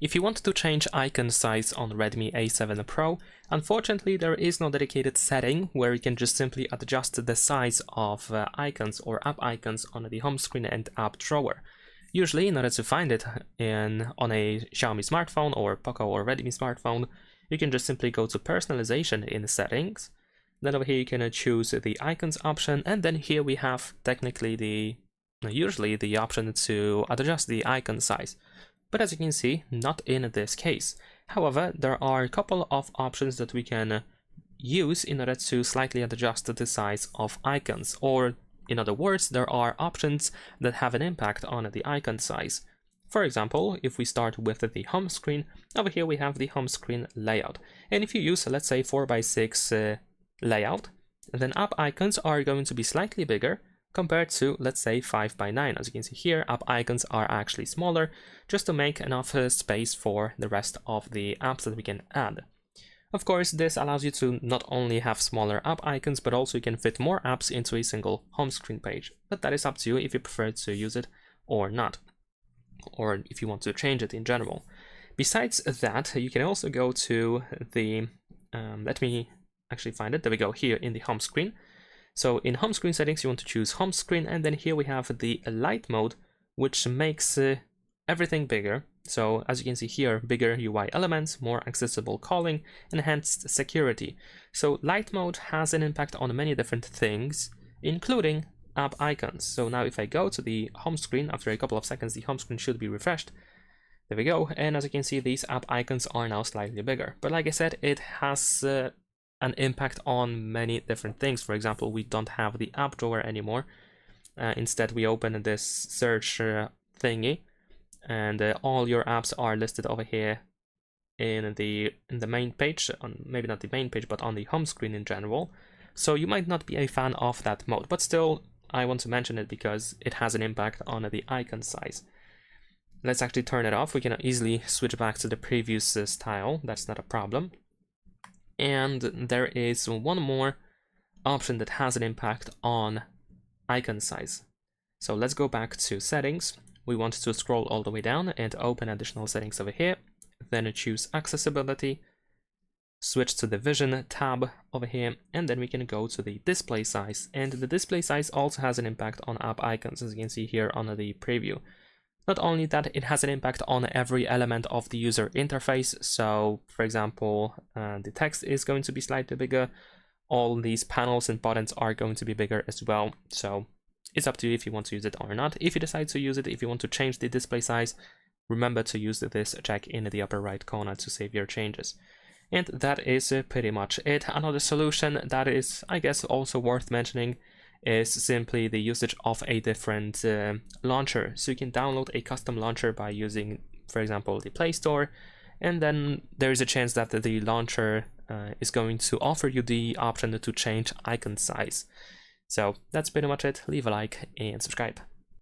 If you want to change icon size on Redmi A7 Pro, unfortunately there is no dedicated setting where you can just simply adjust the size of icons or app icons on the home screen and app drawer. Usually, in order to find it on a Xiaomi smartphone or Poco or Redmi smartphone, you can just simply go to personalization in the settings. Then over here you can choose the icons option, and then here we have technically usually the option to adjust the icon size. But as you can see, not in this case. However, there are a couple of options that we can use in order to slightly adjust the size of icons, or in other words, there are options that have an impact on the icon size. For example, if we start with the home screen, over here we have the home screen layout. And if you use, let's say, 4:6 layout, then app icons are going to be slightly bigger compared to, let's say, 5:9. As you can see here, app icons are actually smaller, just to make enough space for the rest of the apps that we can add. Of course, this allows you to not only have smaller app icons, but also you can fit more apps into a single home screen page. But that is up to you if you prefer to use it or not, or if you want to change it in general. Besides that, you can also go to the, let me actually find it, there we go, here in the home screen. So in home screen settings, you want to choose home screen, and then here we have the light mode, which makes everything bigger. So as you can see here, bigger UI elements, more accessible calling, enhanced security. So light mode has an impact on many different things, including app icons. So now if I go to the home screen, after a couple of seconds, the home screen should be refreshed. There we go. And as you can see, these app icons are now slightly bigger. But like I said, it has an impact on many different things. For example, we don't have the app drawer anymore. Instead, we open this search thingy, and all your apps are listed over here in the main page, maybe not the main page, but on the home screen in general. So you might not be a fan of that mode, but still, I want to mention it because it has an impact on the icon size. Let's actually turn it off. We can easily switch back to the previous style. That's not a problem. And there is one more option that has an impact on icon size. So let's go back to settings. We want to scroll all the way down and open additional settings over here. Then choose accessibility, switch to the vision tab over here, and then we can go to the display size. And the display size also has an impact on app icons, as you can see here on the preview. Not only that, it has an impact on every element of the user interface. So, for example, the text is going to be slightly bigger. All these panels and buttons are going to be bigger as well. So it's up to you if you want to use it or not. If you decide to use it, if you want to change the display size, remember to use this check in the upper right corner to save your changes. And that is pretty much it. Another solution that is, I guess, also worth mentioning is simply the usage of a different launcher. So you can download a custom launcher by using, for example, the Play Store, and then there is a chance that the launcher is going to offer you the option to change icon size. So that's pretty much it. Leave a like and subscribe.